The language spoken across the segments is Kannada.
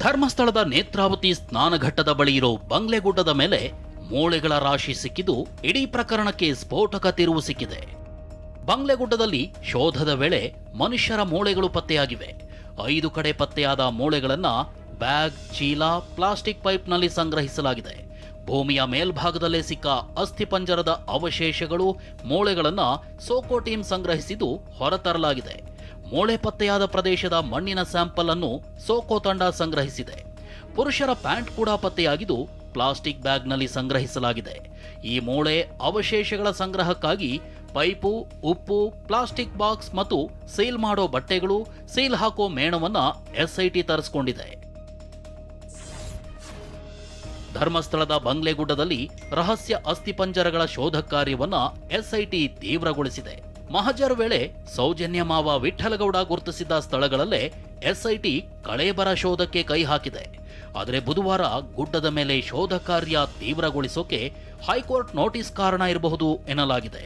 ಧರ್ಮಸ್ಥಳದ ನೇತ್ರಾವತಿ ಸ್ನಾನಘಟ್ಟದ ಬಳಿ ಇರೋ ಬಂಗ್ಲೆಗುಡ್ಡದ ಮೇಲೆ ಮೂಳೆಗಳ ರಾಶಿ ಸಿಕ್ಕಿದ್ದು ಇಡೀ ಪ್ರಕರಣಕ್ಕೆ ಸ್ಫೋಟಕ ತಿರುವು ಸಿಕ್ಕಿದೆ. ಬಂಗ್ಲೆಗುಡ್ಡದಲ್ಲಿ ಶೋಧದ ವೇಳೆ ಮನುಷ್ಯರ ಮೂಳೆಗಳು ಪತ್ತೆಯಾಗಿವೆ. 5 ಕಡೆ ಪತ್ತೆಯಾದ ಮೂಳೆಗಳನ್ನ ಬ್ಯಾಗ್, ಚೀಲ, ಪ್ಲಾಸ್ಟಿಕ್ ಪೈಪ್ನಲ್ಲಿ ಸಂಗ್ರಹಿಸಲಾಗಿದೆ. ಭೂಮಿಯ ಮೇಲ್ಭಾಗದಲ್ಲೇ ಸಿಕ್ಕ ಅಸ್ಥಿಪಂಜರದ ಅವಶೇಷಗಳು, ಮೂಳೆಗಳನ್ನ ಸೋಕೋ ಟೀಮ್ ಸಂಗ್ರಹಿಸಿದ್ದು ಹೊರತರಲಾಗಿದೆ. ಮೂಳೆ ಪತ್ತೆಯಾದ ಪ್ರದೇಶದ ಮಣ್ಣಿನ ಸ್ಯಾಂಪಲ್ ಅನ್ನು ಸೋಕೋ ತಂಡ ಸಂಗ್ರಹಿಸಿದೆ. ಪುರುಷರ ಪ್ಯಾಂಟ್ ಕೂಡ ಪತ್ತೆಯಾಗಿದ್ದು ಪ್ಲಾಸ್ಟಿಕ್ ಬ್ಯಾಗ್ನಲ್ಲಿ ಸಂಗ್ರಹಿಸಲಾಗಿದೆ. ಈ ಮೂಳೆ ಅವಶೇಷಗಳ ಸಂಗ್ರಹಕ್ಕಾಗಿ ಪೈಪು, ಉಪ್ಪು, ಪ್ಲಾಸ್ಟಿಕ್ ಬಾಕ್ಸ್ ಮತ್ತು ಸೀಲ್ ಮಾಡೋ ಬಟ್ಟೆಗಳು, ಸೀಲ್ ಹಾಕೋ ಮೇಣವನ್ನ ಎಸ್ಐಟಿ ತರಿಸಿಕೊಂಡಿದೆ. ಧರ್ಮಸ್ಥಳದ ಬಂಗ್ಲೆಗುಡ್ಡದಲ್ಲಿ ರಹಸ್ಯ ಅಸ್ಥಿಪಂಜರಗಳ ಶೋಧ ಕಾರ್ಯವನ್ನ ಎಸ್ಐಟಿ ತೀವ್ರಗೊಳಿಸಿದೆ. ಮಹಜರ್ ವೇಳೆ ಸೌಜನ್ಯ ಮಾವ ವಿಠಲಗೌಡ ಗುರುತಿಸಿದ್ದ ಸ್ಥಳಗಳಲ್ಲೇ ಎಸ್ಐಟಿ ಕಳೇಬರ ಶೋಧಕ್ಕೆ ಕೈ ಹಾಕಿದೆ. ಆದರೆ ಬುಧವಾರ ಗುಡ್ಡದ ಮೇಲೆ ಶೋಧ ಕಾರ್ಯ ತೀವ್ರಗೊಳಿಸೋಕೆ ಹೈಕೋರ್ಟ್ ನೋಟಿಸ್ ಕಾರಣ ಇರಬಹುದು ಎನ್ನಲಾಗಿದೆ.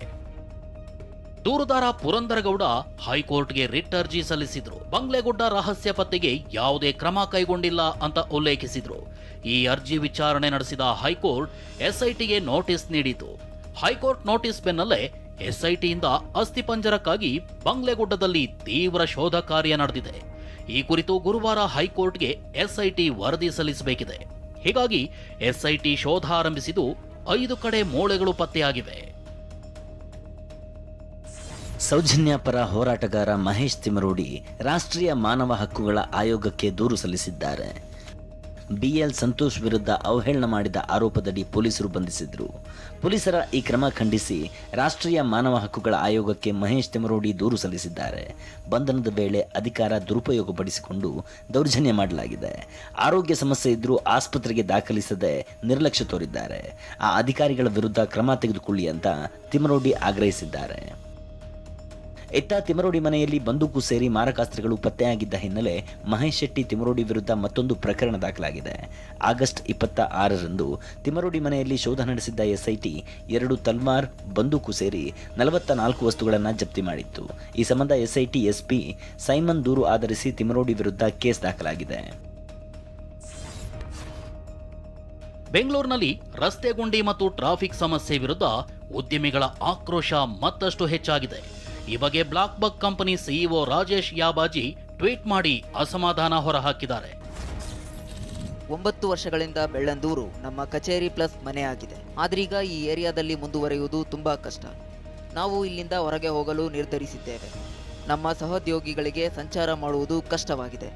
ದೂರುದಾರ ಪುರಂದರಗೌಡ ಹೈಕೋರ್ಟ್ಗೆ ರಿಟ್ ಅರ್ಜಿ ಸಲ್ಲಿಸಿದ್ರು. ಬಂಗ್ಲೆಗುಡ್ಡ ರಹಸ್ಯ ಪತ್ತೆಗೆ ಯಾವುದೇ ಕ್ರಮ ಕೈಗೊಂಡಿಲ್ಲ ಅಂತ ಉಲ್ಲೇಖಿಸಿದ್ರು. ಈ ಅರ್ಜಿ ವಿಚಾರಣೆ ನಡೆಸಿದ ಹೈಕೋರ್ಟ್ ಎಸ್ಐಟಿಗೆ ನೋಟಿಸ್ ನೀಡಿತು. ಹೈಕೋರ್ಟ್ ನೋಟಿಸ್ ಬೆನ್ನಲ್ಲೇ ಎಸ್ಐಟಿಯಿಂದ ಅಸ್ಥಿಪಂಜರಕ್ಕಾಗಿ ಬಂಗ್ಲೆಗುಡ್ಡದಲ್ಲಿ ತೀವ್ರ ಶೋಧ ಕಾರ್ಯ ನಡೆದಿದೆ. ಈ ಕುರಿತು ಗುರುವಾರ ಹೈಕೋರ್ಟ್ಗೆ ಎಸ್ಐಟಿ ವರದಿ ಸಲ್ಲಿಸಬೇಕಿದೆ. ಹೀಗಾಗಿ ಎಸ್ಐಟಿ ಶೋಧ ಆರಂಭಿಸಿದ್ದು 5 ಕಡೆ ಮೂಳೆಗಳು ಪತ್ತೆಯಾಗಿವೆ. ಸೌಜನ್ಯ ಪರ ಹೋರಾಟಗಾರ ಮಹೇಶ್ ತಿಮರೋಡಿ ರಾಷ್ಟ್ರೀಯ ಮಾನವ ಹಕ್ಕುಗಳ ಆಯೋಗಕ್ಕೆ ದೂರು ಸಲ್ಲಿಸಿದ್ದಾರೆ. ಬಿಎಲ್ ಸಂತೋಷ್ ವಿರುದ್ಧ ಅವಹೇಳನ ಮಾಡಿದ ಆರೋಪದಡಿ ಪೊಲೀಸರು ಬಂಧಿಸಿದ್ರು. ಪೊಲೀಸರ ಈ ಕ್ರಮ ಖಂಡಿಸಿ ರಾಷ್ಟ್ರೀಯ ಮಾನವ ಹಕ್ಕುಗಳ ಆಯೋಗಕ್ಕೆ ಮಹೇಶ್ ತಿಮರೋಡಿ ದೂರು ಸಲ್ಲಿಸಿದ್ದಾರೆ. ಬಂಧನದ ವೇಳೆ ಅಧಿಕಾರ ದುರುಪಯೋಗಪಡಿಸಿಕೊಂಡು ದೌರ್ಜನ್ಯ ಮಾಡಲಾಗಿದೆ. ಆರೋಗ್ಯ ಸಮಸ್ಯೆ ಇದ್ರೂ ಆಸ್ಪತ್ರೆಗೆ ದಾಖಲಿಸದೆ ನಿರ್ಲಕ್ಷ್ಯ ತೋರಿದ್ದಾರೆ. ಆ ಅಧಿಕಾರಿಗಳ ವಿರುದ್ಧ ಕ್ರಮ ತೆಗೆದುಕೊಳ್ಳಿ ಅಂತ ತಿಮರೋಡಿ ಆಗ್ರಹಿಸಿದ್ದಾರೆ. ಇತ್ತ ತಿಮರೋಡಿ ಮನೆಯಲ್ಲಿ ಬಂದೂಕು ಸೇರಿ ಮಾರಕಾಸ್ತ್ರಗಳು ಪತ್ತೆಯಾಗಿದ್ದ ಹಿನ್ನೆಲೆ ಮಹೇಶ್ ಶೆಟ್ಟಿ ತಿಮರೋಡಿ ವಿರುದ್ಧ ಮತ್ತೊಂದು ಪ್ರಕರಣ ದಾಖಲಾಗಿದೆ. ಆಗಸ್ಟ್ 26ರಂದು ತಿಮರೋಡಿ ಮನೆಯಲ್ಲಿ ಶೋಧ ನಡೆಸಿದ್ದ ಎಸ್ಐಟಿ 2 ತಲ್ವಾರ್, ಬಂದೂಕು ಸೇರಿ 44 ವಸ್ತುಗಳನ್ನು ಜಪ್ತಿ ಮಾಡಿತ್ತು. ಈ ಸಂಬಂಧ ಎಸ್ಐಟಿ ಎಸ್ಪಿ ಸೈಮನ್ ದೂರು ಆಧರಿಸಿ ತಿಮರೋಡಿ ವಿರುದ್ಧ ಕೇಸ್ ದಾಖಲಾಗಿದೆ. ಬೆಂಗಳೂರಿನಲ್ಲಿ ರಸ್ತೆ ಗುಂಡಿ ಮತ್ತು ಟ್ರಾಫಿಕ್ ಸಮಸ್ಯೆ ವಿರುದ್ಧ ಉದ್ಯಮಿಗಳ ಆಕ್ರೋಶ ಮತ್ತಷ್ಟು ಹೆಚ್ಚಾಗಿದೆ. ಈ ಬಗ್ಗೆ ಬ್ಲಾಕ್ ಬಕ್ ಕಂಪನಿ ಸಿಇಒ ರಾಜೇಶ್ ಯಾಬಾಜಿ ಟ್ವೀಟ್ ಮಾಡಿ ಅಸಮಾಧಾನ ಹೊರಹಾಕಿದ್ದಾರೆ. 9 ವರ್ಷಗಳಿಂದ ಬೆಳ್ಳಂದೂರು ನಮ್ಮ ಕಚೇರಿ ಪ್ಲಸ್ ಮನೆಯಾಗಿದೆ. ಆದ್ರೀಗ ಈ ಏರಿಯಾದಲ್ಲಿ ಮುಂದುವರಿಯುವುದು ತುಂಬಾ ಕಷ್ಟ. ನಾವು ಇಲ್ಲಿಂದ ಹೊರಗೆ ಹೋಗಲು ನಿರ್ಧರಿಸಿದ್ದೇವೆ. ನಮ್ಮ ಸಹೋದ್ಯೋಗಿಗಳಿಗೆ ಸಂಚಾರ ಮಾಡುವುದು ಕಷ್ಟವಾಗಿದೆ.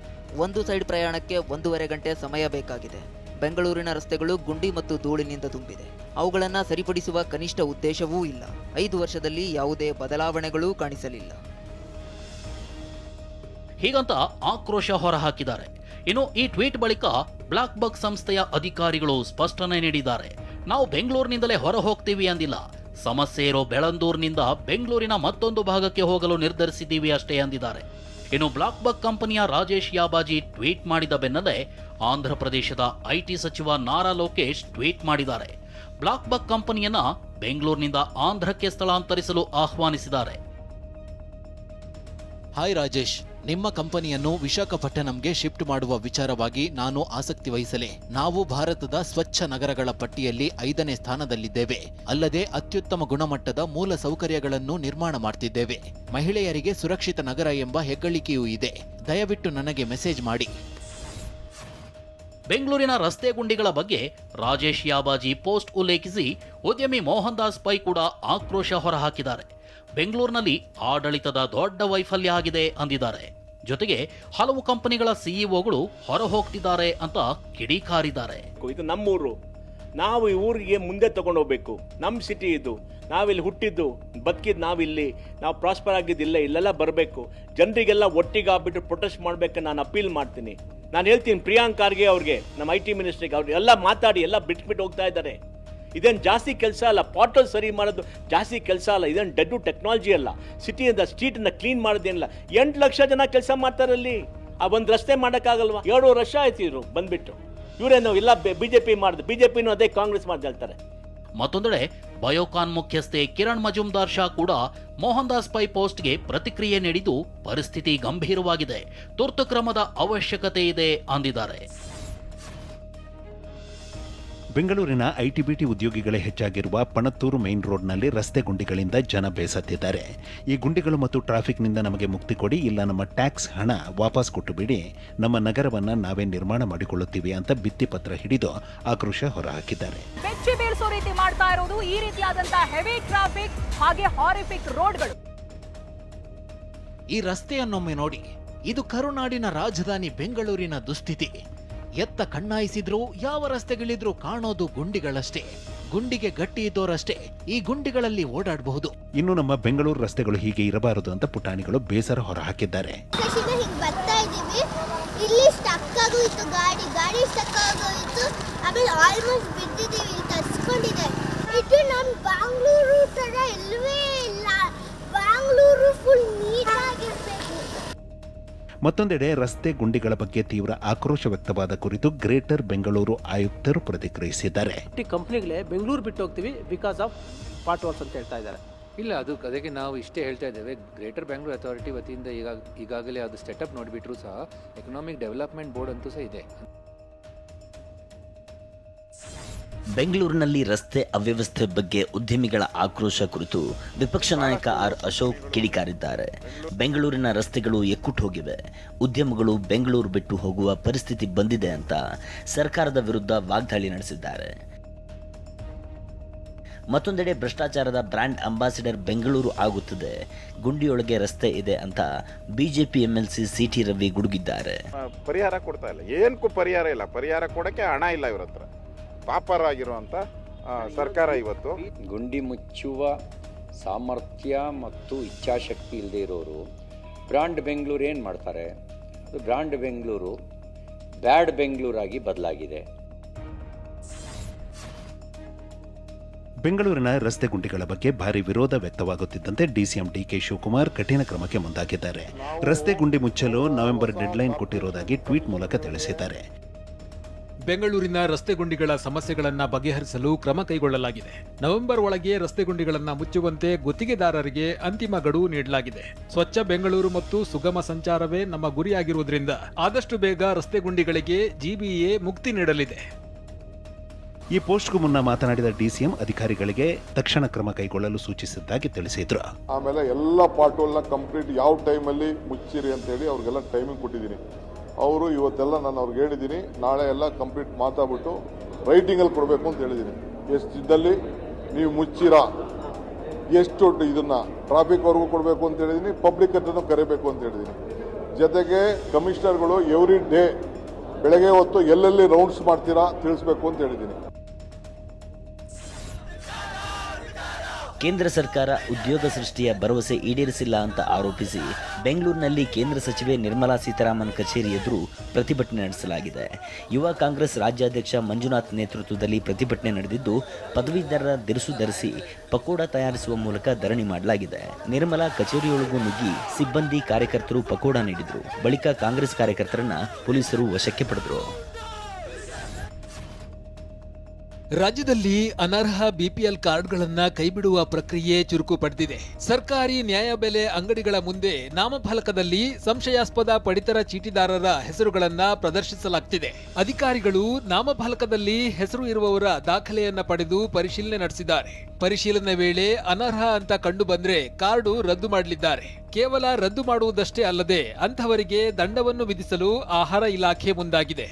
ಒಂದು ಸೈಡ್ ಪ್ರಯಾಣಕ್ಕೆ 1.5 ಗಂಟೆ ಸಮಯ ಬೇಕಾಗಿದೆ. ಬೆಂಗಳೂರಿನ ರಸ್ತೆಗಳು ಗುಂಡಿ ಮತ್ತು ಧೂಳಿನಿಂದ ತುಂಬಿದೆ. ಅವುಗಳನ್ನು ಸರಿಪಡಿಸುವ ಕನಿಷ್ಠ ಉದ್ದೇಶವೂ ಇಲ್ಲ. 5 ವರ್ಷದಲ್ಲಿ ಯಾವುದೇ ಬದಲಾವಣೆಗಳೂ ಕಾಣಿಸಲಿಲ್ಲ. ಹೀಗಂತ ಆಕ್ರೋಶ ಹೊರಹಾಕಿದ್ದಾರೆ. ಇನ್ನು ಈ ಟ್ವೀಟ್ ಬಳಿಕ ಬ್ಲಾಕ್ ಬಕ್ ಸಂಸ್ಥೆಯ ಅಧಿಕಾರಿಗಳು ಸ್ಪಷ್ಟನೆ ನೀಡಿದ್ದಾರೆ. ನಾವು ಬೆಂಗಳೂರಿನಿಂದಲೇ ಹೊರ ಹೋಗ್ತೀವಿ ಅಂದಿಲ್ಲ. ಸಮಸ್ಯೆ ಇರೋ ಬೆಳ್ಳಂದೂರಿನಿಂದ ಬೆಂಗಳೂರಿನ ಮತ್ತೊಂದು ಭಾಗಕ್ಕೆ ಹೋಗಲು ನಿರ್ಧರಿಸಿದ್ದೀವಿ ಅಷ್ಟೇ ಅಂದಿದ್ದಾರೆ. ಇನ್ನು ಬ್ಲಾಕ್ ಬಕ್ ಕಂಪನಿಯ ರಾಜೇಶ್ ಯಾಬಾಜಿ ಟ್ವೀಟ್ ಮಾಡಿದ ಬೆನ್ನಲ್ಲೇ ಆಂಧ್ರ ಪ್ರದೇಶದ ಐಟಿ ಸಚಿವ ನಾರಾ ಲೋಕೇಶ್ ಟ್ವೀಟ್ ಮಾಡಿದ್ದಾರೆ. ಬ್ಲಾಕ್ ಬಕ್ ಕಂಪನಿಯನ್ನ ಬೆಂಗಳೂರಿನಿಂದ ಆಂಧ್ರಕ್ಕೆ ಸ್ಥಳಾಂತರಿಸಲು ಆಹ್ವಾನಿಸಿದ್ದಾರೆ. ಹಾಯ್ ರಾಜೇಶ್, ನಿಮ್ಮ ಕಂಪನಿಯನ್ನು ವಿಶಾಖಪಟ್ಟಣಂಗೆ ಶಿಫ್ಟ್ ಮಾಡುವ ವಿಚಾರವಾಗಿ ನಾನು ಆಸಕ್ತಿ ವಹಿಸಲೇ. ನಾವು ಭಾರತದ ಸ್ವಚ್ಛ ನಗರಗಳ ಪಟ್ಟಿಯಲ್ಲಿ 5ನೇ ಸ್ಥಾನದಲ್ಲಿದ್ದೇವೆ. ಅಲ್ಲದೆ ಅತ್ಯುತ್ತಮ ಗುಣಮಟ್ಟದ ಮೂಲ ಸೌಕರ್ಯಗಳನ್ನು ನಿರ್ಮಾಣ ಮಾಡ್ತಿದ್ದೇವೆ. ಮಹಿಳೆಯರಿಗೆ ಸುರಕ್ಷಿತ ನಗರ ಎಂಬ ಹೆಗ್ಗಳಿಕೆಯೂ ಇದೆ. ದಯವಿಟ್ಟು ನನಗೆ ಮೆಸೇಜ್ ಮಾಡಿ. ಬೆಂಗಳೂರಿನ ರಸ್ತೆ ಗುಂಡಿಗಳ ಬಗ್ಗೆ ರಾಜೇಶ್ ಯಾಬಾಜಿ ಪೋಸ್ಟ್ ಉಲ್ಲೇಖಿಸಿ ಉದ್ಯಮಿ ಮೋಹನ್ ದಾಸ್ ಪೈ ಕೂಡ ಆಕ್ರೋಶ ಹೊರಹಾಕಿದ್ದಾರೆ. ಬೆಂಗಳೂರಿನಲ್ಲಿ ಆಡಳಿತದ ದೊಡ್ಡ ವೈಫಲ್ಯ ಆಗಿದೆ ಅಂದಿದ್ದಾರೆ. ಜೊತೆಗೆ ಹಲವು ಕಂಪನಿಗಳ ಸಿಇಒಗಳು ಹೊರ ಹೋಗ್ತಿದ್ದಾರೆ ಅಂತ ಕಿಡಿಕಾರಿದ್ದಾರೆ. ಇದು ನಮ್ಮೂರು, ನಾವು ಈ ಊರಿಗೆ ಮುಂದೆ ತಗೊಂಡು ಹೋಗ್ಬೇಕು. ನಮ್ಮ ಸಿಟಿ ಇದು, ನಾವಿಲ್ಲಿ ಹುಟ್ಟಿದ್ದು ಬದುಕಿದ್ದು, ನಾವಿಲ್ಲಿ ನಾವು ಪ್ರಾಸ್ಪರ್ ಆಗಿದ್ದಿಲ್ಲ. ಇಲ್ಲೆಲ್ಲ ಬರಬೇಕು, ಜನರಿಗೆಲ್ಲ ಒಟ್ಟಿಗೆ ಆಗ್ಬಿಟ್ಟು ಪ್ರೊಟೆಸ್ಟ್ ಮಾಡ್ಬೇಕು. ನಾನು ಅಪೀಲ್ ಮಾಡ್ತೀನಿ. ನಾನು ಹೇಳ್ತೀನಿ ಪ್ರಿಯಾಂಕ್ ಖರ್ಗೆ ಅವ್ರಿಗೆ, ನಮ್ಮ ಐ ಟಿ ಮಿನಿಸ್ಟ್ರಿಗೆ, ಅವ್ರಿಗೆ ಎಲ್ಲ ಮಾತಾಡಿ ಎಲ್ಲ ಬಿಟ್ಬಿಟ್ಟು ಹೋಗ್ತಾ ಇದ್ದಾರೆ. ಇದೇನು ಜಾಸ್ತಿ ಕೆಲಸ ಅಲ್ಲ. ಪಾಟಲ್ ಸರಿ ಮಾಡೋದು ಜಾಸ್ತಿ ಕೆಲಸ ಅಲ್ಲ. ಇದೇನು ಡೆಡ್ಡು ಟೆಕ್ನಾಲಜಿ ಅಲ್ಲ. ಸಿಟಿಯಿಂದ ಸ್ಟ್ರೀಟನ್ನು ಕ್ಲೀನ್ ಮಾಡೋದೇನಿಲ್ಲ. 8 ಲಕ್ಷ ಜನ ಕೆಲಸ ಮಾಡ್ತಾರಲ್ಲಿ. ಆ ಒಂದು ರಸ್ತೆ ಮಾಡೋಕ್ಕಾಗಲ್ವಾ? 2 ವರ್ಷ ಆಯ್ತು ಇವರು ಬಂದ್ಬಿಟ್ಟು. ಇವರೇನು ಇಲ್ಲ ಬಿಜೆಪಿ ಮಾಡಿದ್ರು, ಬಿಜೆಪಿನೂ ಅದೇ ಕಾಂಗ್ರೆಸ್ ಮಾಡಿ ಹೇಳ್ತಾರೆ. ಮತ್ತೊಂದೆಡೆ ಬಯೋಕಾನ್ ಮುಖ್ಯಸ್ಥೆ ಕಿರಣ್ ಮಜುಮ್ದಾರ್ ಶಾ ಕೂಡ ಮೋಹನ್ ದಾಸ್ ಪೈ ಪೋಸ್ಟ್ಗೆ ಪ್ರತಿಕ್ರಿಯೆ ನೀಡಿದ್ದು ಪರಿಸ್ಥಿತಿ ಗಂಭೀರವಾಗಿದೆ, ತುರ್ತು ಕ್ರಮದ ಅವಶ್ಯಕತೆ ಇದೆ ಅಂದಿದ್ದಾರೆ. ಬೆಂಗಳೂರಿನ ಐಟಿಬಿಟಿ ಉದ್ಯೋಗಿಗಳೇ ಹೆಚ್ಚಾಗಿರುವ ಪಣತ್ತೂರು ಮೇನ್ ರೋಡ್ನಲ್ಲಿ ರಸ್ತೆ ಗುಂಡಿಗಳಿಂದ ಜನ ಬೇಸತ್ತಿದ್ದಾರೆ. ಈ ಗುಂಡಿಗಳು ಮತ್ತು ಟ್ರಾಫಿಕ್ನಿಂದ ನಮಗೆ ಮುಕ್ತಿ ಕೊಡಿ, ಇಲ್ಲ ನಮ್ಮ ಟ್ಯಾಕ್ಸ್ ಹಣ ವಾಪಸ್ ಕೊಟ್ಟು ಬಿಡಿ, ನಮ್ಮ ನಗರವನ್ನು ನಾವೇ ನಿರ್ಮಾಣ ಮಾಡಿಕೊಳ್ಳುತ್ತೀವಿ ಅಂತ ಭಿತ್ತಿಪತ್ರ ಹಿಡಿದು ಆಕ್ರೋಶ ಹೊರಹಾಕಿದ್ದಾರೆ. ಬೆಚ್ಚಿ ಬೀಳಿಸೋ ರೀತಿ ಮಾಡ್ತಾ ಇರೋದು ಈ ರೀತಿಯಾದಂತಹ ಹೆವಿ ಟ್ರಾಫಿಕ್ ಹಾಗೆ ಹಾರಿಫಿಕ್ ರೋಡ್ಗಳು. ಈ ರಸ್ತೆಯನ್ನೊಮ್ಮೆ ನೋಡಿ, ಇದು ಕರುನಾಡಿನ ರಾಜಧಾನಿ ಬೆಂಗಳೂರಿನ ದುಸ್ಥಿತಿ. ಎತ್ತ ಕಣ್ಣಾಯಿಸಿದ್ರು ಯಾವ ರಸ್ತೆಗಳಿದ್ರೂ ಕಾಣೋದು ಗುಂಡಿಗಳಷ್ಟೇ. ಗುಂಡಿಗೆ ಗಟ್ಟಿ ಇದ್ದೋರಷ್ಟೇ ಈ ಗುಂಡಿಗಳಲ್ಲಿ ಓಡಾಡಬಹುದು. ಇನ್ನು ನಮ್ಮ ಬೆಂಗಳೂರು ರಸ್ತೆಗಳು ಹೀಗೆ ಇರಬಾರದು ಅಂತ ಪುಟಾಣಿಗಳು ಬೇಸರ ಹೊರಹಾಕಿದ್ದಾರೆ. ಇಲ್ಲಿ ಸ್ಟಕ್ ಆಗೋಯ್ತು, ಗಾಡಿ ಸ್ಟಕ್ ಆಗೋಯ್ತು, ಆಮೇಲೆ ಆಲ್ಮೋಸ್ಟ್ ಬಿದ್ದಿದ್ದೀವಿ, ತರ್ಸ್ಕೊಂಡಿದೆ. ಇದು ನಮ್ಮ ಬ್ಯಾಂಗ್ಳೂರು ತರ ಇಲ್ವೇ ಇಲ್ಲ. ಬ್ಯಾಂಗ್ಳೂರು ಫುಲ್ ನೀಟಾಗಿರ್ಬೇಕು. ಮತ್ತೊಂದೆಡೆ ರಸ್ತೆ ಗುಂಡಿಗಳ ಬಗ್ಗೆ ತೀವ್ರ ಆಕ್ರೋಶ ವ್ಯಕ್ತವಾದ ಕುರಿತು ಗ್ರೇಟರ್ ಬೆಂಗಳೂರು ಆಯುಕ್ತರು ಪ್ರತಿಕ್ರಿಯಿಸಿದ್ದಾರೆ. ಕಂಪ್ನಿಗಳೇ ಬೆಂಗಳೂರು ಬಿಟ್ಟು ಹೋಗ್ತೀವಿ ಬಿಕಾಸ್ ಆಫ್ ಪಾರ್ಟ್ ವಾಲ್ಸ್ ಅಂತ ಹೇಳ್ತಾ ಇದ್ದಾರೆ. ಇಲ್ಲ, ಅದಕ್ಕೆ ನಾವು ಇಷ್ಟೇ ಹೇಳ್ತಾ ಇದ್ದೇವೆ. ಗ್ರೇಟರ್ ಬೆಂಗಳೂರು ಅಥಾರಿಟಿ ವತಿಯಿಂದ ಈಗಾಗಲೇ ಅದು ಸೆಟಪ್ ನೋಡಿಬಿಟ್ರು ಸಹ ಎಕನಾಮಿಕ್ ಡೆವಲಪ್ಮೆಂಟ್ ಬೋರ್ಡ್ ಅಂತೂ ಸಹ ಇದೆ. ಬೆಂಗಳೂರಿನಲ್ಲಿ ರಸ್ತೆ ಅವ್ಯವಸ್ಥೆ ಬಗ್ಗೆ ಉದ್ಯಮಿಗಳ ಆಕ್ರೋಶ ಕುರಿತು ವಿಪಕ್ಷ ನಾಯಕ ಆರ್ ಅಶೋಕ್ ಕಿಡಿಕಾರಿದ್ದಾರೆ. ಬೆಂಗಳೂರಿನ ರಸ್ತೆಗಳು ಎಕ್ಕುಟ್ಟು ಹೋಗಿವೆ, ಉದ್ಯಮಗಳು ಬೆಂಗಳೂರು ಬಿಟ್ಟು ಹೋಗುವ ಪರಿಸ್ಥಿತಿ ಬಂದಿದೆ ಅಂತ ಸರ್ಕಾರದ ವಿರುದ್ಧ ವಾಗ್ದಾಳಿ ನಡೆಸಿದ್ದಾರೆ. ಮತ್ತೊಂದೆಡೆ ಭ್ರಷ್ಟಾಚಾರದ ಬ್ರ್ಯಾಂಡ್ ಅಂಬಾಸಿಡರ್ ಬೆಂಗಳೂರು ಆಗುತ್ತದೆ, ಗುಂಡಿಯೊಳಗೆ ರಸ್ತೆ ಇದೆ ಅಂತ ಬಿಜೆಪಿ ಎಂಎಲ್ಸಿ ಸಿಟಿ ರವಿ ಗುಡುಗಿದ್ದಾರೆ. ಪರಿಹಾರ ಕೊಡ್ತಾ ಇಲ್ಲ, ಏನಕ್ಕೂ ಪರಿಹಾರ ಇಲ್ಲ, ಪರಿಹಾರ ಕೊಡಕ್ಕೆ ಹಣ ಇಲ್ಲ ಇವ್ರ ಹತ್ರ. ಪಾಪರ್ ಆಗಿರುವಂತ ಸರ್ಕಾರ ಇವತ್ತು ಗುಂಡಿ ಮುಚ್ಚುವ ಸಾಮರ್ಥ್ಯ ಮತ್ತು ಇಚ್ಛಾಶಕ್ತಿ ಇಲ್ಲದೆ ಇರೋರು ಬ್ರಾಂಡ್ ಬೆಂಗಳೂರು ಏನು ಮಾಡ್ತಾರೆ? ಅದು ಬ್ರಾಂಡ್ ಬೆಂಗಳೂರು ಬ್ಯಾಡ್ ಬೆಂಗಳೂರಾಗಿ ಬದಲಾಗಿದೆ. ಬೆಂಗಳೂರಿನ ರಸ್ತೆ ಗುಂಡಿಗಳ ಬಗ್ಗೆ ಭಾರಿ ವಿರೋಧ ವ್ಯಕ್ತವಾಗುತ್ತಿದ್ದಂತೆ ಡಿಸಿಎಂ ಡಿಕೆ ಶಿವಕುಮಾರ್ ಕಠಿಣ ಕ್ರಮಕ್ಕೆ ಮುಂದಾಗಿದ್ದಾರೆ. ರಸ್ತೆ ಗುಂಡಿ ಮುಚ್ಚಲು ನವೆಂಬರ್ ಡೆಡ್ಲೈನ್ ಕೊಟ್ಟಿರುವುದಾಗಿ ಟ್ವೀಟ್ ಮೂಲಕ ತಿಳಿಸಿದ್ದಾರೆ. ಬೆಂಗಳೂರಿನ ರಸ್ತೆ ಗುಂಡಿಗಳ ಸಮಸ್ಯೆಗಳನ್ನು ಬಗೆಹರಿಸಲು ಕ್ರಮ ಕೈಗೊಳ್ಳಲಾಗಿದೆ. ನವೆಂಬರ್ ಒಳಗೆ ರಸ್ತೆ ಗುಂಡಿಗಳನ್ನು ಮುಚ್ಚುವಂತೆ ಗುತ್ತಿಗೆದಾರರಿಗೆ ಅಂತಿಮ ಗಡುವು ನೀಡಲಾಗಿದೆ. ಸ್ವಚ್ಛ ಬೆಂಗಳೂರು ಮತ್ತು ಸುಗಮ ಸಂಚಾರವೇ ನಮ್ಮ ಗುರಿಯಾಗಿರುವುದರಿಂದ ಆದಷ್ಟು ಬೇಗ ರಸ್ತೆ ಗುಂಡಿಗಳಿಗೆ ಜಿಬಿಎ ಮುಕ್ತಿ ನೀಡಲಿದೆ. ಈ ಪೋಸ್ಟ್ಗೂ ಮುನ್ನ ಮಾತನಾಡಿದ ಡಿಸಿಎಂ ಅಧಿಕಾರಿಗಳಿಗೆ ತಕ್ಷಣ ಕ್ರಮ ಕೈಗೊಳ್ಳಲು ಸೂಚಿಸಿದ್ದಾಗಿ ತಿಳಿಸಿದ್ರು. ಆಮೇಲೆ ಎಲ್ಲ ಪಾರ್ಟೋಲ್ನ ಕಂಪ್ಲೀಟ್ ಯಾವ ಟೈಮಲ್ಲಿ ಮುಚ್ಚಿರಿ ಅಂತ ಹೇಳಿ ಅವ್ರಿಗೆಲ್ಲ ಟೈಮಿಂಗ್ ಕೊಟ್ಟಿದ್ದೀನಿ. ಅವರು ಇವತ್ತೆಲ್ಲ ನಾನು ಅವ್ರಿಗೆ ಹೇಳಿದ್ದೀನಿ, ನಾಳೆ ಎಲ್ಲ ಕಂಪ್ಲೀಟ್ ಮಾತಾಡ್ಬಿಟ್ಟು ರೈಟಿಂಗಲ್ಲಿ ಕೊಡಬೇಕು ಅಂತ ಹೇಳಿದ್ದೀನಿ. ಎಷ್ಟು ಇದ್ದಲ್ಲಿ ನೀವು ಮುಚ್ಚಿರಾ, ಎಷ್ಟು ಇದನ್ನ ಟ್ರಾಫಿಕ್ವರೆಗೂ ಕೊಡಬೇಕು ಅಂತ ಹೇಳಿದ್ದೀನಿ, ಪಬ್ಲಿಕ್ ಹತ್ರನೂ ಕರಿಬೇಕು ಅಂತ ಹೇಳಿದ್ದೀನಿ. ಜೊತೆಗೆ ಕಮಿಷನರ್ಗಳು ಎವ್ರಿ ಡೇ ಬೆಳಗ್ಗೆ ಹೊತ್ತು ಎಲ್ಲೆಲ್ಲಿ ರೌಂಡ್ಸ್ ಮಾಡ್ತೀರಾ ತಿಳಿಸ್ಬೇಕು ಅಂತ ಹೇಳಿದ್ದೀನಿ. ಕೇಂದ್ರ ಸರ್ಕಾರ ಉದ್ಯೋಗ ಸೃಷ್ಟಿಯ ಭರವಸೆ ಈಡೇರಿಸಿಲ್ಲ ಅಂತ ಆರೋಪಿಸಿ ಬೆಂಗಳೂರಿನಲ್ಲಿ ಕೇಂದ್ರ ಸಚಿವೆ ನಿರ್ಮಲಾ ಸೀತಾರಾಮನ್ ಕಚೇರಿ ಎದುರು ಪ್ರತಿಭಟನೆ ನಡೆಸಲಾಗಿದೆ. ಯುವ ಕಾಂಗ್ರೆಸ್ ರಾಜ್ಯಾಧ್ಯಕ್ಷ ಮಂಜುನಾಥ್ ನೇತೃತ್ವದಲ್ಲಿ ಪ್ರತಿಭಟನೆ ನಡೆದಿದ್ದು, ಪದವೀಧರರ ದಿರಿಸು ಧರಿಸಿ ಪಕೋಡ ತಯಾರಿಸುವ ಮೂಲಕ ಧರಣಿ ಮಾಡಲಾಗಿದೆ. ನಿರ್ಮಲಾ ಕಚೇರಿಯೊಳಗೂ ನುಗ್ಗಿ ಸಿಬ್ಬಂದಿ ಕಾರ್ಯಕರ್ತರು ಪಕೋಡ ನೀಡಿದ್ರು. ಬಳಿಕ ಕಾಂಗ್ರೆಸ್ ಕಾರ್ಯಕರ್ತರನ್ನ ಪೊಲೀಸರು ವಶಕ್ಕೆ ಪಡೆದರು. ರಾಜ್ಯದಲ್ಲಿ ಅನರ್ಹ ಬಿಪಿಎಲ್ ಕಾರ್ಡ್ಗಳನ್ನ ಕೈಬಿಡುವ ಪ್ರಕ್ರಿಯೆ ಚುರುಕು ಪಡೆದಿದೆ. ಸರ್ಕಾರಿ ನ್ಯಾಯಬೆಲೆ ಅಂಗಡಿಗಳ ಮುಂದೆ ನಾಮಫಲಕದಲ್ಲಿ ಸಂಶಯಾಸ್ಪದ ಪಡಿತರ ಚೀಟಿದಾರರ ಹೆಸರುಗಳನ್ನ ಪ್ರದರ್ಶಿಸಲಾಗುತ್ತಿದೆ. ಅಧಿಕಾರಿಗಳು ನಾಮಫಲಕದಲ್ಲಿ ಹೆಸರು ಇರುವವರ ದಾಖಲೆಯನ್ನ ಪಡೆದು ಪರಿಶೀಲನೆ ನಡೆಸಿದ್ದಾರೆ. ಪರಿಶೀಲನೆ ವೇಳೆ ಅನರ್ಹ ಅಂತ ಕಂಡು ಬಂದ್ರೆ ಕಾರ್ಡು ರದ್ದು ಮಾಡಲಿದ್ದಾರೆ. ಕೇವಲ ರದ್ದು ಮಾಡುವುದಷ್ಟೇ ಅಲ್ಲದೆ ಅಂಥವರಿಗೆ ದಂಡವನ್ನು ವಿಧಿಸಲು ಆಹಾರ ಇಲಾಖೆ ಮುಂದಾಗಿದೆ.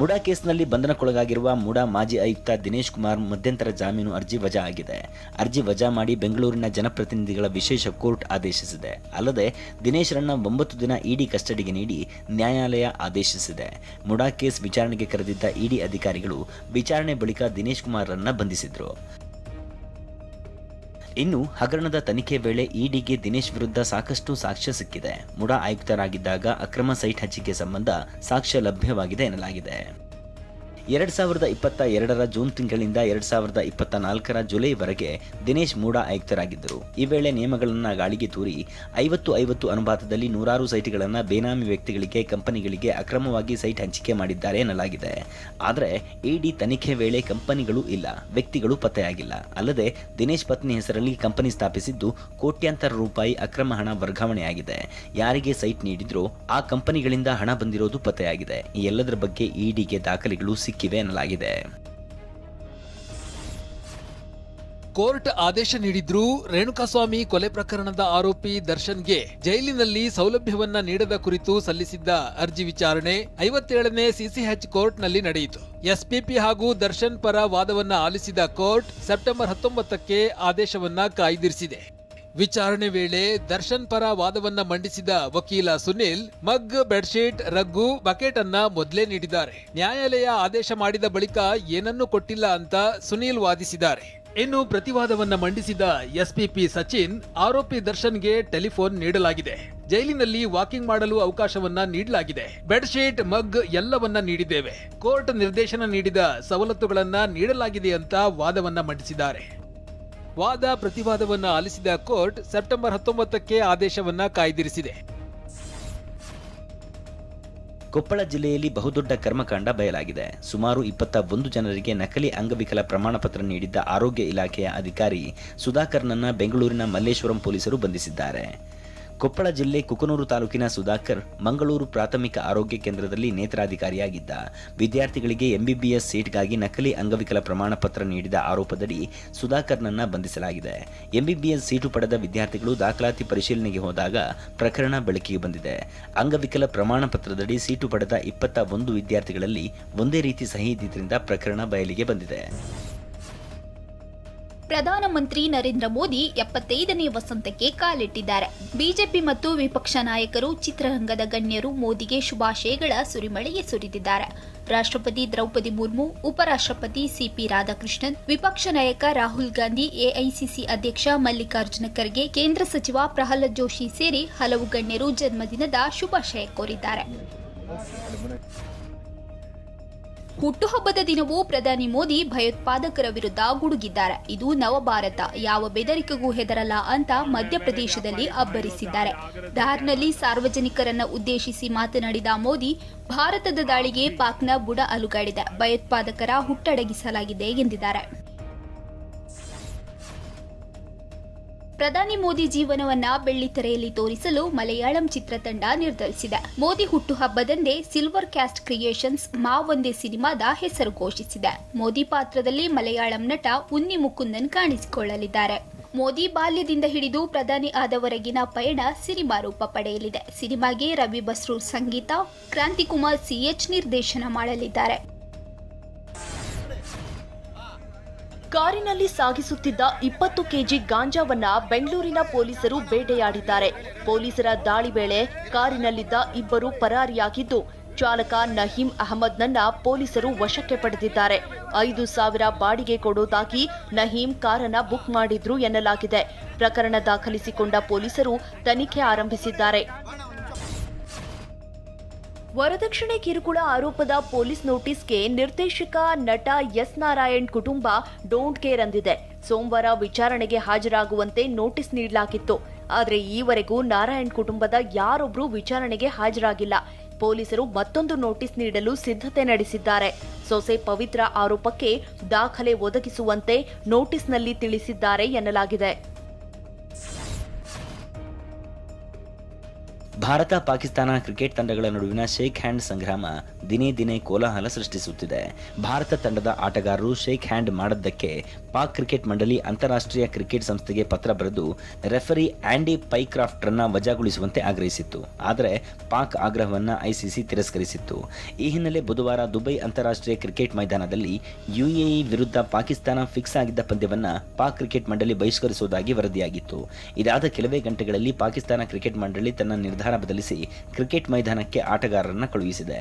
ಮುಡಾ ಕೇಸ್ನಲ್ಲಿ ಬಂಧನಕ್ಕೊಳಗಾಗಿರುವ ಮುಡಾ ಮಾಜಿ ಆಯುಕ್ತ ದಿನೇಶ್ ಕುಮಾರ್ ಮಧ್ಯಂತರ ಜಾಮೀನು ಅರ್ಜಿ ವಜಾ ಆಗಿದೆ. ಅರ್ಜಿ ವಜಾ ಮಾಡಿ ಬೆಂಗಳೂರಿನ ಜನಪ್ರತಿನಿಧಿಗಳ ವಿಶೇಷ ಕೋರ್ಟ್ ಆದೇಶಿಸಿದೆ. ಅಲ್ಲದೆ ದಿನೇಶ್ರನ್ನ 9 ದಿನ ಇಡಿ ಕಸ್ಟಡಿಗೆ ನೀಡಿ ನ್ಯಾಯಾಲಯ ಆದೇಶಿಸಿದೆ. ಮುಡಾ ಕೇಸ್ ವಿಚಾರಣೆಗೆ ಕರೆದಿದ್ದ ಇಡಿ ಅಧಿಕಾರಿಗಳು ವಿಚಾರಣೆ ಬಳಿಕ ದಿನೇಶ್ ಕುಮಾರ್ರನ್ನ ಬಂಧಿಸಿದ್ರು. ಇನ್ನು ಹಗರಣದ ತನಿಖೆ ವೇಳೆ ಇಡಿಗೆ ದಿನೇಶ್ ವಿರುದ್ಧ ಸಾಕಷ್ಟು ಸಾಕ್ಷ್ಯ ಸಿಕ್ಕಿದೆ. ಮುಡಾ ಆಯುಕ್ತರಾಗಿದ್ದಾಗ ಅಕ್ರಮ ಸೈಟ್ ಹಂಚಿಕೆ ಸಂಬಂಧ ಸಾಕ್ಷ್ಯ ಲಭ್ಯವಾಗಿದೆ ಎನ್ನಲಾಗಿದೆ. 2022ರ ಜೂನ್ ತಿಂಗಳಿಂದ 2024ರ ಜುಲೈವರೆಗೆ ದಿನೇಶ್ ಮುಡಾ ಆಯುಕ್ತರಾಗಿದ್ದರು. ಈ ವೇಳೆ ನಿಯಮಗಳನ್ನು ಗಾಳಿಗೆ ತೂರಿ 50-50 ಅನುಪಾತದಲ್ಲಿ 100 ಸೈಟ್ಗಳನ್ನು ಬೇನಾಮಿ ವ್ಯಕ್ತಿಗಳಿಗೆ, ಕಂಪನಿಗಳಿಗೆ ಅಕ್ರಮವಾಗಿ ಸೈಟ್ ಹಂಚಿಕೆ ಮಾಡಿದ್ದಾರೆ ಎನ್ನಲಾಗಿದೆ. ಆದರೆ ಇಡಿ ತನಿಖೆ ವೇಳೆ ಕಂಪನಿಗಳು ಇಲ್ಲ, ವ್ಯಕ್ತಿಗಳು ಪತ್ತೆಯಾಗಿಲ್ಲ. ಅಲ್ಲದೆ ದಿನೇಶ್ ಪತ್ನಿ ಹೆಸರಲ್ಲಿ ಕಂಪನಿ ಸ್ಥಾಪಿಸಿದ್ದು ಕೋಟ್ಯಾಂತರ ರೂಪಾಯಿ ಅಕ್ರಮ ಹಣ ವರ್ಗಾವಣೆಯಾಗಿದೆ. ಯಾರಿಗೆ ಸೈಟ್ ನೀಡಿದ್ರೋ ಆ ಕಂಪನಿಗಳಿಂದ ಹಣ ಬಂದಿರೋದು ಪತ್ತೆಯಾಗಿದೆ. ಈ ಎಲ್ಲದರ ಬಗ್ಗೆ ಇಡಿಗೆ ದಾಖಲೆಗಳು ಸಿಕ್ಕಿದೆ ಸಿಕ್ಕಿವೆ ಎನ್ನಲಾಗಿದೆ. ಕೋರ್ಟ್ ಆದೇಶ ನೀಡಿದ್ರೂ ರೇಣುಕಾಸ್ವಾಮಿ ಕೊಲೆ ಪ್ರಕರಣದ ಆರೋಪಿ ದರ್ಶನ್ಗೆ ಜೈಲಿನಲ್ಲಿ ಸೌಲಭ್ಯವನ್ನ ನೀಡದ ಕುರಿತು ಸಲ್ಲಿಸಿದ್ದ ಅರ್ಜಿ ವಿಚಾರಣೆ 57ನೇ ಸಿಸಿಎಚ್ ಕೋರ್ಟ್ನಲ್ಲಿ ನಡೆಯಿತು. ಎಸ್ಪಿಪಿ ಹಾಗೂ ದರ್ಶನ್ ಪರ ವಾದವನ್ನ ಆಲಿಸಿದ ಕೋರ್ಟ್ ಸೆಪ್ಟೆಂಬರ್ 19ಕ್ಕೆ ಆದೇಶವನ್ನ ಕಾಯ್ದಿರಿಸಿದೆ. ವಿಚಾರಣೆ ವೇಳೆ ದರ್ಶನ್ ಪರ ವಾದವನ್ನ ಮಂಡಿಸಿದ ವಕೀಲ ಸುನಿಲ್ ಮಗ್, ಬೆಡ್ಶೀಟ್, ರಗ್ಗು, ಬಕೆಟ್ ಅನ್ನ ಮೊದಲೇ ನೀಡಿದ್ದಾರೆ. ನ್ಯಾಯಾಲಯ ಆದೇಶ ಮಾಡಿದ ಬಳಿಕ ಏನನ್ನೂ ಕೊಟ್ಟಿಲ್ಲ ಅಂತ ಸುನಿಲ್ ವಾದಿಸಿದ್ದಾರೆ. ಇನ್ನು ಪ್ರತಿವಾದವನ್ನ ಮಂಡಿಸಿದ ಎಸ್ಪಿಪಿ ಸಚಿನ್, ಆರೋಪಿ ದರ್ಶನ್ಗೆ ಟೆಲಿಫೋನ್ ನೀಡಲಾಗಿದೆ, ಜೈಲಿನಲ್ಲಿ ವಾಕಿಂಗ್ ಮಾಡಲು ಅವಕಾಶವನ್ನ ನೀಡಲಾಗಿದೆ, ಬೆಡ್ಶೀಟ್, ಮಗ್ ಎಲ್ಲವನ್ನ ನೀಡಿದ್ದೇವೆ, ಕೋರ್ಟ್ ನಿರ್ದೇಶನ ನೀಡಿದ ಸವಲತ್ತುಗಳನ್ನ ನೀಡಲಾಗಿದೆ ಅಂತ ವಾದವನ್ನ ಮಂಡಿಸಿದ್ದಾರೆ. ವಾದ ಪ್ರತಿವಾದವನ್ನ ಆಲಿಸಿದ ಕೋರ್ಟ್ ಸೆಪ್ಟೆಂಬರ್ 19ಕ್ಕೆ ಆದೇಶವನ್ನ ಕಾಯ್ದಿರಿಸಿದೆ. ಕೊಪ್ಪಳ ಜಿಲ್ಲೆಯಲ್ಲಿ ಬಹುದೊಡ್ಡ ಕರ್ಮಕಾಂಡ ಬಯಲಾಗಿದೆ. ಸುಮಾರು 21 ಜನರಿಗೆ ನಕಲಿ ಅಂಗವಿಕಲ ಪ್ರಮಾಣ ಪತ್ರ ನೀಡಿದ್ದ ಆರೋಗ್ಯ ಇಲಾಖೆಯ ಅಧಿಕಾರಿ ಸುಧಾಕರ್ನನ್ನ ಬೆಂಗಳೂರಿನ ಮಲ್ಲೇಶ್ವರಂ ಪೊಲೀಸರು ಬಂಧಿಸಿದ್ದಾರೆ. ಕೊಪ್ಪಳ ಜಿಲ್ಲೆ ಕುಕನೂರು ತಾಲೂಕಿನ ಸುಧಾಕರ್ ಮಂಗಳೂರು ಪ್ರಾಥಮಿಕ ಆರೋಗ್ಯ ಕೇಂದ್ರದಲ್ಲಿ ನೇತ್ರಾಧಿಕಾರಿಯಾಗಿದ್ದ. ವಿದ್ಯಾರ್ಥಿಗಳಿಗೆ ಎಂಬಿಬಿಎಸ್ ಸೀಟ್ಗಾಗಿ ನಕಲಿ ಅಂಗವಿಕಲ ಪ್ರಮಾಣ ಪತ್ರ ನೀಡಿದ ಆರೋಪದಡಿ ಸುಧಾಕರ್ನನ್ನ ಬಂಧಿಸಲಾಗಿದೆ. ಎಂಬಿಬಿಎಸ್ ಸೀಟು ಪಡೆದ ವಿದ್ಯಾರ್ಥಿಗಳು ದಾಖಲಾತಿ ಪರಿಶೀಲನೆಗೆ ಹೋದಾಗ ಪ್ರಕರಣ ಬೆಳಕಿಗೆ ಬಂದಿದೆ. ಅಂಗವಿಕಲ ಪ್ರಮಾಣ ಪತ್ರದಡಿ ಸೀಟು ಪಡೆದ 21 ವಿದ್ಯಾರ್ಥಿಗಳಲ್ಲಿ ಒಂದೇ ರೀತಿ ಸಹಿ ಇದ್ದಿದ್ದರಿಂದ ಪ್ರಕರಣ ಬಯಲಿಗೆ ಬಂದಿದೆ. ಪ್ರಧಾನಮಂತ್ರಿ ನರೇಂದ್ರ ಮೋದಿ 75ನೇ ವಸಂತಕ್ಕೆ ಕಾಲಿಟ್ಟಿದ್ದಾರೆ. ಬಿಜೆಪಿ ಮತ್ತು ವಿಪಕ್ಷ ನಾಯಕರು, ಚಿತ್ರರಂಗದ ಗಣ್ಯರು ಮೋದಿಗೆ ಶುಭಾಶಯಗಳ ಸುರಿಮಳೆಗೆ ಸುರಿದಿದ್ದಾರೆ. ರಾಷ್ಟ್ರಪತಿ ದ್ರೌಪದಿ ಮುರ್ಮು, ಉಪರಾಷ್ಟ್ರಪತಿ ಸಿಪಿ ರಾಧಾಕೃಷ್ಣನ್, ವಿಪಕ್ಷ ನಾಯಕ ರಾಹುಲ್ ಗಾಂಧಿ, ಎಐಸಿಸಿ ಅಧ್ಯಕ್ಷ ಮಲ್ಲಿಕಾರ್ಜುನ ಖರ್ಗೆ, ಕೇಂದ್ರ ಸಚಿವ ಪ್ರಹ್ಲಾದ್ ಜೋಶಿ ಸೇರಿ ಹಲವು ಗಣ್ಯರು ಜನ್ಮದಿನದ ಶುಭಾಶಯ ಕೋರಿದ್ದಾರೆ. ಹುಟ್ಟುಹಬ್ಬದ ದಿನವೂ ಪ್ರಧಾನಿ ಮೋದಿ ಭಯೋತ್ಪಾದಕರ ವಿರುದ್ಧ ಗುಡುಗಿದ್ದಾರೆ. ಇದು ನವಭಾರತ, ಯಾವ ಬೆದರಿಕೆಗೂ ಹೆದರಲ್ಲ ಅಂತ ಮಧ್ಯಪ್ರದೇಶದಲ್ಲಿ ಅಬ್ಬರಿಸಿದ್ದಾರೆ. ಧಾರ್ನಲ್ಲಿ ಸಾರ್ವಜನಿಕರನ್ನ ಉದ್ದೇಶಿಸಿ ಮಾತನಾಡಿದ ಮೋದಿ, ಭಾರತದ ದಾಳಿಗೆ ಪಾಕ್ನ ಬುಡ ಅಲುಗಾಡಿದೆ, ಭಯೋತ್ಪಾದಕರ ಹುಟ್ಟಡಗಿಸಲಾಗಿದೆ ಎಂದಿದ್ದಾರೆ. ಪ್ರಧಾನಿ ಮೋದಿ ಜೀವನವನ್ನ ಬೆಳ್ಳಿತೆರೆಯಲ್ಲಿ ತೋರಿಸಲು ಮಲಯಾಳಂ ಚಿತ್ರತಂಡ ನಿರ್ಧರಿಸಿದೆ. ಮೋದಿ ಹುಟ್ಟುಹಬ್ಬದಂದೇ ಸಿಲ್ವರ್ ಕ್ಯಾಸ್ಟ್ ಕ್ರಿಯೇಷನ್ಸ್ ಮಾವೊಂದೇ ಸಿನಿಮಾದ ಹೆಸರು ಘೋಷಿಸಿದೆ. ಮೋದಿ ಪಾತ್ರದಲ್ಲಿ ಮಲಯಾಳಂ ನಟ ಉನ್ನಿ ಮುಕುಂದನ್ ಕಾಣಿಸಿಕೊಳ್ಳಲಿದ್ದಾರೆ. ಮೋದಿ ಬಾಲ್ಯದಿಂದ ಹಿಡಿದು ಪ್ರಧಾನಿ ಆದವರೆಗಿನ ಪಯಣ ಸಿನಿಮಾ ರೂಪ ಪಡೆಯಲಿದೆ. ಸಿನಿಮಾಗೆ ರವಿ ಬಸ್ರೂರ್ ಸಂಗೀತ, ಕ್ರಾಂತಿಕುಮಾರ್ ಸಿಎಚ್ ನಿರ್ದೇಶನ ಮಾಡಲಿದ್ದಾರೆ. ಕಾರಿನಲ್ಲಿ ಸಾಗಿಸುತ್ತಿದ್ದ 20 ಕೆಜಿ ಗಾಂಜಾವನ್ನ ಬೆಂಗಳೂರಿನ ಪೊಲೀಸರು ಬೇಟೆಯಾಡಿದ್ದಾರೆ. ಪೊಲೀಸರ ದಾಳಿ ವೇಳೆ ಕಾರಿನಲ್ಲಿದ್ದ ಇಬ್ಬರು ಪರಾರಿಯಾಗಿದ್ದು, ಚಾಲಕ ನಹೀಂ ಅಹಮದ್ನನ್ನ ಪೊಲೀಸರು ವಶಕ್ಕೆ ಪಡೆದಿದ್ದಾರೆ. 5,000 ಬಾಡಿಗೆ ಕೊಡೋದಾಗಿ ನಹೀಂ ಕಾರನ್ನ ಬುಕ್ ಮಾಡಿದ್ರು ಎನ್ನಲಾಗಿದೆ. ಪ್ರಕರಣ ದಾಖಲಿಸಿಕೊಂಡ ಪೊಲೀಸರು ತನಿಖೆ ಆರಂಭಿಸಿದ್ದಾರೆ. ವರದಕ್ಷಿಣೆ ಕಿರುಕುಳ ಆರೋಪದ ಪೊಲೀಸ್ ನೋಟಿಸ್ಗೆ ನಿರ್ದೇಶಕ ನಟ ಎಸ್ ನಾರಾಯಣ್ ಕುಟುಂಬ ಡೋಂಟ್ ಕೇರ್ ಅಂದಿದೆ. ಸೋಮವಾರ ವಿಚಾರಣೆಗೆ ಹಾಜರಾಗುವಂತೆ ನೋಟಿಸ್ ನೀಡಲಾಗಿತ್ತು. ಆದರೆ ಈವರೆಗೂ ನಾರಾಯಣ್ ಕುಟುಂಬದ ಯಾರೊಬ್ಬರೂ ವಿಚಾರಣೆಗೆ ಹಾಜರಾಗಿಲ್ಲ. ಪೊಲೀಸರು ಮತ್ತೊಂದು ನೋಟಿಸ್ ನೀಡಲು ಸಿದ್ಧತೆ ನಡೆಸಿದ್ದಾರೆ. ಸೊಸೆ ಪವಿತ್ರ ಆರೋಪಕ್ಕೆ ದಾಖಲೆ ಒದಗಿಸುವಂತೆ ನೋಟಿಸ್ನಲ್ಲಿ ತಿಳಿಸಿದ್ದಾರೆ ಎನ್ನಲಾಗಿದೆ. ಭಾರತ ಪಾಕಿಸ್ತಾನ ಕ್ರಿಕೆಟ್ ತಂಡಗಳ ನಡುವಿನ ಶೇಕ್ ಹ್ಯಾಂಡ್ ಸಂಗ್ರಾಮ ದಿನೇ ದಿನೇ ಕೋಲಾಹಲ ಸೃಷ್ಟಿಸುತ್ತಿದೆ. ಭಾರತ ತಂಡದ ಆಟಗಾರರು ಶೇಕ್ ಹ್ಯಾಂಡ್ ಮಾಡದ್ದಕ್ಕೆ ಪಾಕ್ ಕ್ರಿಕೆಟ್ ಮಂಡಳಿ ಅಂತಾರಾಷ್ಟ್ರೀಯ ಕ್ರಿಕೆಟ್ ಸಂಸ್ಥೆಗೆ ಪತ್ರ ಬರೆದು ರೆಫರಿ ಆಂಡಿ ಪೈಕ್ರಾಫ್ಟ್ರನ್ನ ವಜಾಗೊಳಿಸುವಂತೆ ಆಗ್ರಹಿಸಿತ್ತು. ಆದರೆ ಪಾಕ್ ಆಗ್ರಹವನ್ನು ಐಸಿಸಿ ತಿರಸ್ಕರಿಸಿತ್ತು. ಈ ಹಿನ್ನೆಲೆ ಬುಧವಾರ ದುಬೈ ಅಂತಾರಾಷ್ಟ್ರೀಯ ಕ್ರಿಕೆಟ್ ಮೈದಾನದಲ್ಲಿ ಯುಎಇ ವಿರುದ್ಧ ಪಾಕಿಸ್ತಾನ ಫಿಕ್ಸ್ ಆಗಿದ್ದ ಪಂದ್ಯವನ್ನ ಪಾಕ್ ಕ್ರಿಕೆಟ್ ಮಂಡಳಿ ಬಹಿಷ್ಕರಿಸುವುದಾಗಿ ವರದಿಯಾಗಿತ್ತು. ಇದಾದ ಕೆಲವೇ ಗಂಟೆಗಳಲ್ಲಿ ಪಾಕಿಸ್ತಾನ ಕ್ರಿಕೆಟ್ ಮಂಡಳಿ ತನ್ನ ನಿರ್ಧಾರ ಬದಲಿಸಿ ಕ್ರಿಕೆಟ್ ಮೈದಾನಕ್ಕೆ ಆಟಗಾರರನ್ನ ಕಳುಹಿಸಿದೆ.